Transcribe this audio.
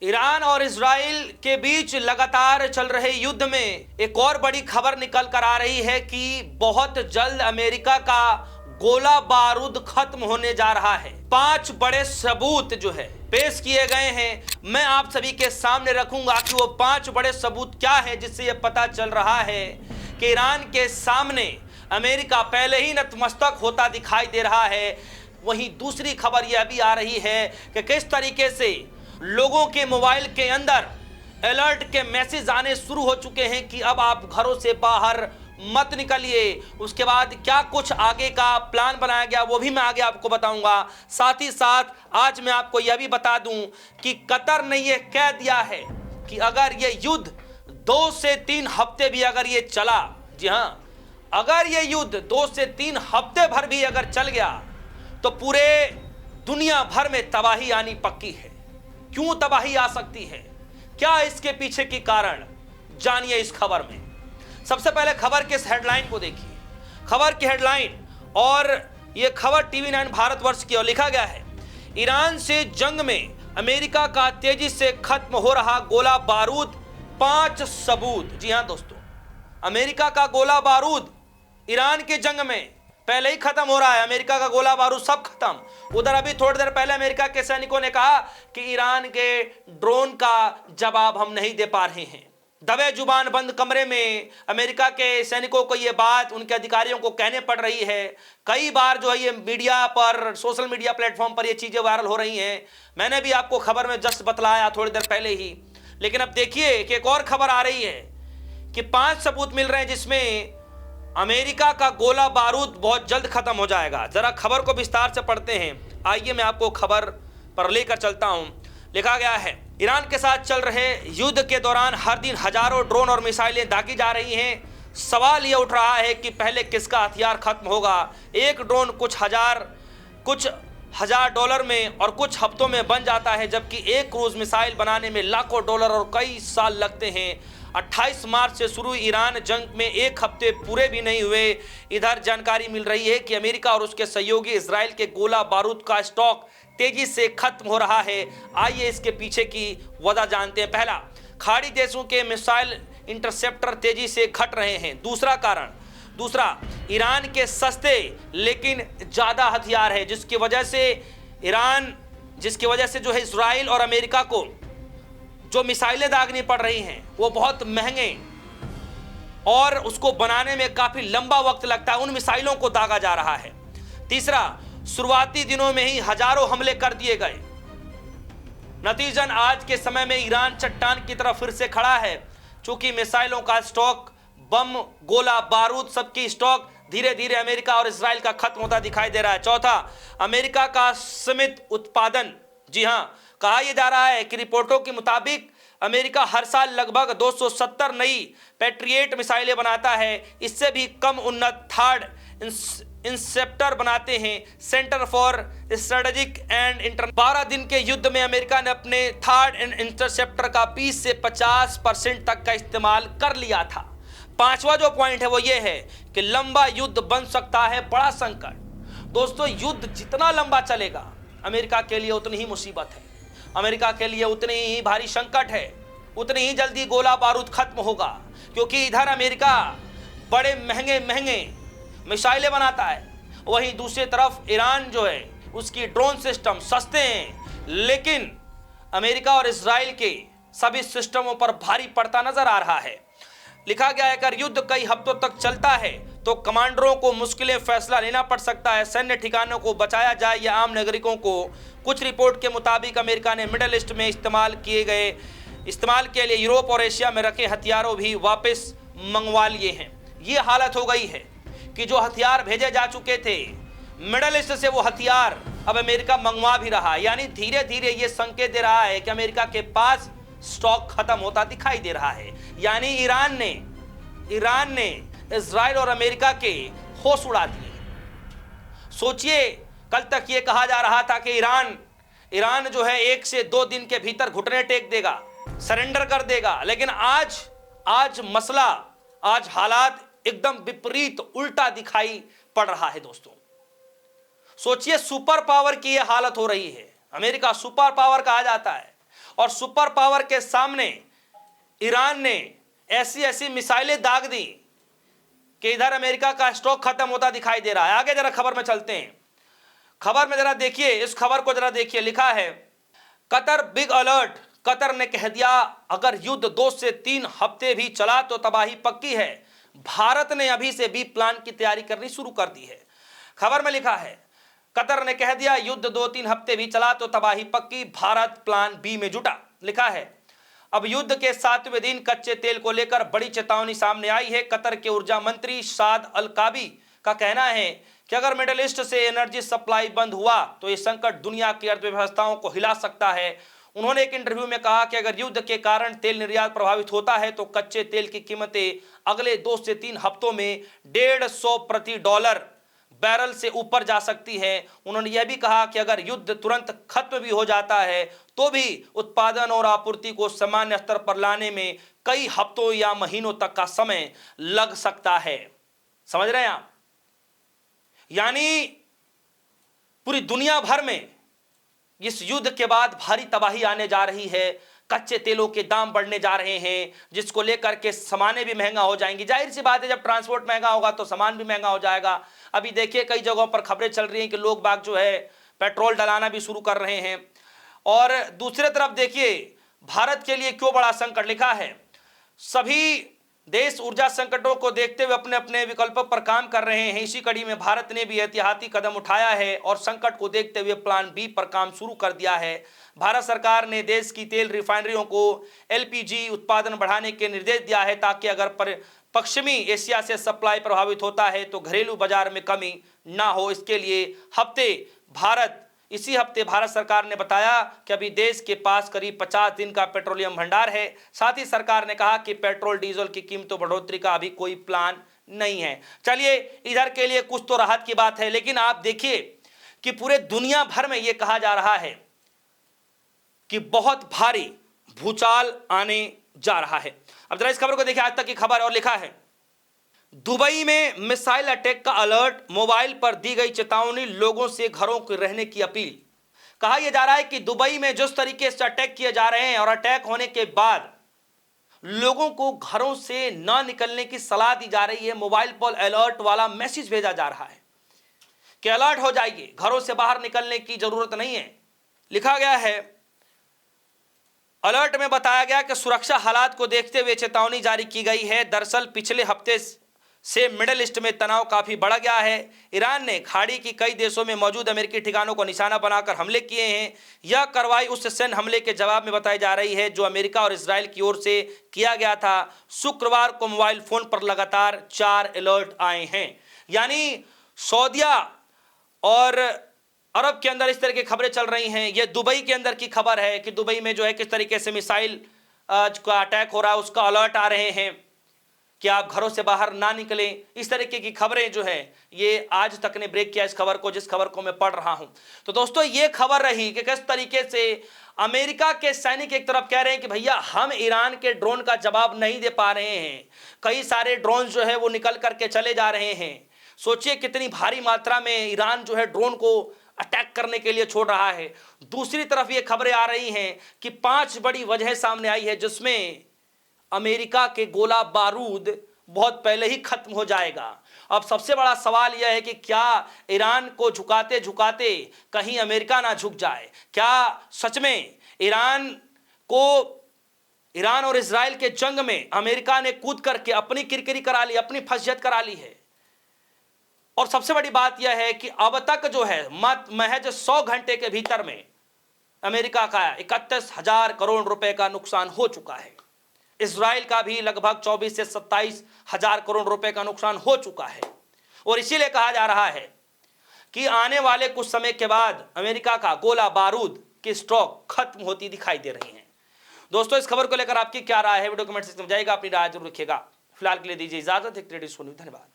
Iran और Israel के बीच लगातार चल रहे युद्ध में एक और बड़ी खबर निकल कर आ रही है कि बहुत जल्द अमेरिका का गोला बारूद खत्म होने जा रहा है। 5 बड़े सबूत जो है पेश किए गए हैं, मैं आप सभी के सामने रखूंगा कि वो 5 बड़े सबूत क्या है, जिससे यह पता चल रहा है कि ईरान के सामने अमेरिका पहले ही नतमस्तक होता दिखाई दे रहा है। वहीं दूसरी खबर यह भी आ रही है कि किस तरीके से लोगों के मोबाइल के अंदर अलर्ट के मैसेज आने शुरू हो चुके हैं कि अब आप घरों से बाहर मत निकलिए। उसके बाद क्या कुछ आगे का प्लान बनाया गया वो भी मैं आगे आपको बताऊंगा। साथ ही साथ आज मैं आपको यह भी बता दूं कि कतर ने यह कह दिया है कि अगर यह युद्ध 2 से 3 हफ्ते भी अगर ये चला, जी हां, अगर यह युद्ध 2 से 3 हफ्ते भर भी अगर चल गया तो पूरे दुनिया भर में तबाही आनी पक्की है। क्यों तबाही आ सकती है, क्या इसके पीछे की कारण, जानिए इस खबर में। सबसे पहले खबर के इस हेडलाइन को देखिए। खबर की हेडलाइन, और यह खबर TV9 भारतवर्ष की ओर लिखा गया है, ईरान से जंग में अमेरिका का तेजी से खत्म हो रहा गोला बारूद, 5 सबूत। जी हां दोस्तों, अमेरिका का गोला बारूद ईरान की जंग में पहले ही खत्म हो रहा है। अमेरिका का गोला बारूद सब खत्म। उधर अभी थोड़ी देर पहले अमेरिका के सैनिकों ने कहा कि ईरान के ड्रोन का जवाब हम नहीं दे पा रहे हैं। दबे जुबान बंद कमरे में अमेरिका के सैनिकों को यह बात उनके अधिकारियों को कहने पड़ रही है। कई बार जो है ये मीडिया पर, सोशल मीडिया प्लेटफॉर्म पर ये चीजें वायरल हो रही हैं। मैंने भी आपको खबर में जस्ट बतलाया थोड़ी देर पहले ही। लेकिन अब देखिए कि एक और खबर आ रही है कि 5 सबूत मिल रहे हैं जिसमें अमेरिका का गोला बारूद बहुत जल्द खत्म हो जाएगा। जरा खबर को विस्तार से पढ़ते हैं। आइए मैं आपको खबर पर लेकर चलता हूं। लिखा गया है, ईरान के साथ चल रहे युद्ध के दौरान हर दिन हजारों ड्रोन और मिसाइलें दागी जा रही हैं। सवाल यह उठ रहा है कि पहले किसका हथियार खत्म होगा। एक ड्रोन कुछ हजार डॉलर में और कुछ हफ्तों में बन जाता है, जबकि एक क्रूज मिसाइल बनाने में लाखों डॉलर और कई साल लगते हैं। 28 मार्च से शुरू ईरान जंग में 1 हफ्ते पूरे भी नहीं हुए। इधर जानकारी मिल रही है कि अमेरिका और उसके सहयोगी इजराइल के गोला बारूद का स्टॉक तेजी से खत्म हो रहा है। आइए इसके पीछे की वजह जानते हैं। पहला, खाड़ी देशों के मिसाइल इंटरसेप्टर तेजी से घट रहे हैं। दूसरा, ईरान के सस्ते लेकिन ज्यादा हथियार है, जिसकी वजह से जो है इजराइल और अमेरिका को जो मिसाइलें दागनी पड़ रही हैं वो बहुत महंगे और उसको बनाने में काफी लंबा वक्त लगता है। उन मिसाइलों को दागा जा रहा है। तीसरा, शुरुआती दिनों में ही हजारों हमले कर दिए गए। नतीजन आज के समय में ईरान चट्टान की तरफ फिर से खड़ा है, चूंकि मिसाइलों का स्टॉक, बम, गोला बारूद सबकी स्टॉक धीरे धीरे अमेरिका और इजराइल का खत्म होता दिखाई दे रहा है। चौथा, अमेरिका का सीमित उत्पादन। जी हां, कहा यह जा रहा है कि रिपोर्टों के मुताबिक अमेरिका हर साल लगभग 270 नई पैट्रियट मिसाइलें बनाता है। इससे भी कम उन्नत थर्ड इंसेप्टर बनाते हैं। सेंटर फॉर स्ट्रेटेजिक एंड 12 दिन के युद्ध में अमेरिका ने अपने थर्ड इंटरसेप्टर का 20 से 50% तक का इस्तेमाल कर लिया था। 5वां जो पॉइंट है वो ये है कि लंबा युद्ध बन सकता है बड़ा संकट। दोस्तों, युद्ध जितना लंबा चलेगा अमेरिका के लिए उतनी ही मुसीबत है, अमेरिका के लिए उतनी ही भारी संकट है, उतनी ही जल्दी गोला बारूद खत्म होगा। क्योंकि इधर अमेरिका बड़े महंगे मिसाइलें बनाता है, वहीं दूसरी तरफ ईरान जो है उसकी ड्रोन सिस्टम सस्ते हैं, लेकिन अमेरिका और इजराइल के सभी सिस्टमों पर भारी पड़ता नजर आ रहा है। लिखा गया है, अगर युद्ध कई हफ्तों तक चलता है तो कमांडरों को मुश्किलें फैसला लेना पड़ सकता है। सैन्य ठिकानों को बचाया जाए या आम नागरिकों को। कुछ रिपोर्ट के मुताबिक अमेरिका ने मिडल ईस्ट में इस्तेमाल के लिए यूरोप और एशिया में रखे हथियारों भी वापस मंगवा लिए हैं। ये हालत हो गई है कि जो हथियार भेजे जा चुके थे मिडल ईस्ट से, वो हथियार अब अमेरिका मंगवा भी रहा है। यानी धीरे धीरे ये संकेत दे रहा है कि अमेरिका के पास स्टॉक खत्म होता दिखाई दे रहा है। यानी ईरान ने इजराइल और अमेरिका के होश उड़ा दिए। सोचिए, कल तक ये कहा जा रहा था कि ईरान जो है 1 से 2 दिन के भीतर घुटने टेक देगा, सरेंडर कर देगा। लेकिन आज हालात एकदम विपरीत, उल्टा दिखाई पड़ रहा है। दोस्तों सोचिए, सुपर पावर की यह हालत हो रही है। अमेरिका सुपर पावर कहा जाता है और सुपर पावर के सामने ईरान ने ऐसी ऐसी मिसाइलें दाग दी कि इधर अमेरिका का स्टॉक खत्म होता दिखाई दे रहा है। आगे जरा खबर में चलते हैं। खबर में जरा देखिए, इस खबर को जरा देखिए। लिखा है कतर बिग अलर्ट। कतर ने कह दिया अगर युद्ध 2 से 3 हफ्ते भी चला तो तबाही पक्की है। भारत ने अभी से बी प्लान की तैयारी करनी शुरू कर दी है। खबर में लिखा है कतर ने कह दिया युद्ध 2-3 हफ्ते भी चला तो तबाही पक्की, भारत प्लान बी में जुटा। लिखा है अब युद्ध के 7वें दिन कच्चे तेल को लेकर बड़ी चेतावनी सामने आई है। कतर के ऊर्जा मंत्री साद अल काबी का कहना है कि अगर मिडिल ईस्ट से एनर्जी सप्लाई बंद हुआ तो ये संकट दुनिया की अर्थव्यवस्थाओं को हिला सकता है। उन्होंने एक इंटरव्यू में कहा कि अगर युद्ध के कारण तेल निर्यात प्रभावित होता है तो कच्चे तेल की कीमतें अगले 2 से 3 हफ्तों में $150 बैरल से ऊपर जा सकती है। उन्होंने यह भी कहा कि अगर युद्ध तुरंत खत्म भी हो जाता है तो भी उत्पादन और आपूर्ति को सामान्य स्तर पर लाने में कई हफ्तों या महीनों तक का समय लग सकता है। समझ रहे हैं आप? यानी पूरी दुनिया भर में इस युद्ध के बाद भारी तबाही आने जा रही है। कच्चे तेलों के दाम बढ़ने जा रहे हैं, जिसको लेकर के सामानें भी महंगा हो जाएंगी। जाहिर सी बात है, जब ट्रांसपोर्ट महंगा होगा तो सामान भी महंगा हो जाएगा। अभी देखिए कई जगहों पर खबरें चल रही हैं कि लोग बाग जो है पेट्रोल डलाना भी शुरू कर रहे हैं। और दूसरे तरफ देखिए भारत के लिए क्यों बड़ा संकट। लिखा है सभी देश ऊर्जा संकटों को देखते हुए अपने अपने विकल्पों पर काम कर रहे हैं। इसी कड़ी में भारत ने भी एहतियाती कदम उठाया है और संकट को देखते हुए प्लान बी पर काम शुरू कर दिया है। भारत सरकार ने देश की तेल रिफाइनरियों को एलपीजी उत्पादन बढ़ाने के निर्देश दिया है ताकि अगर पश्चिमी एशिया से सप्लाई प्रभावित होता है तो घरेलू बाजार में कमी ना हो। इसके लिए इसी हफ्ते भारत सरकार ने बताया कि अभी देश के पास करीब 50 दिन का पेट्रोलियम भंडार है। साथ ही सरकार ने कहा कि पेट्रोल डीजल की कीमतों बढ़ोतरी का अभी कोई प्लान नहीं है। चलिए इधर के लिए कुछ तो राहत की बात है, लेकिन आप देखिए कि पूरे दुनिया भर में यह कहा जा रहा है कि बहुत भारी भूचाल आने जा रहा है। अब जरा इस खबर को देखिए, आज तक की खबर। और लिखा है दुबई में मिसाइल अटैक का अलर्ट, मोबाइल पर दी गई चेतावनी, लोगों से घरों के रहने की अपील। कहा यह जा रहा है कि दुबई में जिस तरीके से अटैक किए जा रहे हैं और अटैक होने के बाद लोगों को घरों से ना निकलने की सलाह दी जा रही है। मोबाइल पर अलर्ट वाला मैसेज भेजा जा रहा है कि अलर्ट हो जाइए, घरों से बाहर निकलने की जरूरत नहीं है। लिखा गया है अलर्ट में बताया गया कि सुरक्षा हालात को देखते हुए चेतावनी जारी की गई है। दरअसल पिछले हफ्ते से मिडिल ईस्ट में तनाव काफी बढ़ गया है। ईरान ने खाड़ी की कई देशों में मौजूद अमेरिकी ठिकानों को निशाना बनाकर हमले किए हैं। यह कार्रवाई उस सैन्य हमले के जवाब में बताई जा रही है जो अमेरिका और इजराइल की ओर से किया गया था। शुक्रवार को मोबाइल फोन पर लगातार 4 अलर्ट आए हैं। यानी सऊदीया और अरब के अंदर इस तरह की खबरें चल रही हैं। यह दुबई के अंदर की खबर है कि दुबई में जो है किस तरीके से मिसाइल का अटैक हो रहा है, उसका अलर्ट आ रहे हैं कि आप घरों से बाहर ना निकलें। इस तरीके की खबरें जो है ये आज तक ने ब्रेक किया इस खबर को, जिस खबर को मैं पढ़ रहा हूं। तो दोस्तों ये खबर रही कि किस तरीके से अमेरिका के सैनिक एक तरफ कह रहे हैं कि भैया हम ईरान के ड्रोन का जवाब नहीं दे पा रहे हैं। कई सारे ड्रोन जो है वो निकल करके चले जा रहे हैं। सोचिए कितनी भारी मात्रा में ईरान जो है ड्रोन को अटैक करने के लिए छोड़ रहा है। दूसरी तरफ ये खबरें आ रही हैं कि 5 बड़ी वजह सामने आई है जिसमें अमेरिका के गोला बारूद बहुत पहले ही खत्म हो जाएगा। अब सबसे बड़ा सवाल यह है कि क्या ईरान को झुकाते झुकाते कहीं अमेरिका ना झुक जाए? क्या सच में ईरान और इजराइल के जंग में अमेरिका ने कूद करके अपनी किरकिरी करा ली, अपनी फसजत करा ली है? और सबसे बड़ी बात यह है कि अब तक जो है महज 100 घंटे के भीतर में अमेरिका का 31,000 करोड़ रुपए का नुकसान हो चुका है। इजराइल का भी लगभग 24 से 27,000 करोड़ रुपए का नुकसान हो चुका है। और इसीलिए कहा जा रहा है कि आने वाले कुछ समय के बाद अमेरिका का गोला बारूद की स्टॉक खत्म होती दिखाई दे रही है। दोस्तों इस खबर को लेकर आपकी क्या राय है? वीडियो कमेंट सेक्शन में जाइएगा, अपनी राय जरूर रखिएगा। फिलहाल के लिए दीजिए इजाजत। एक धन्यवाद।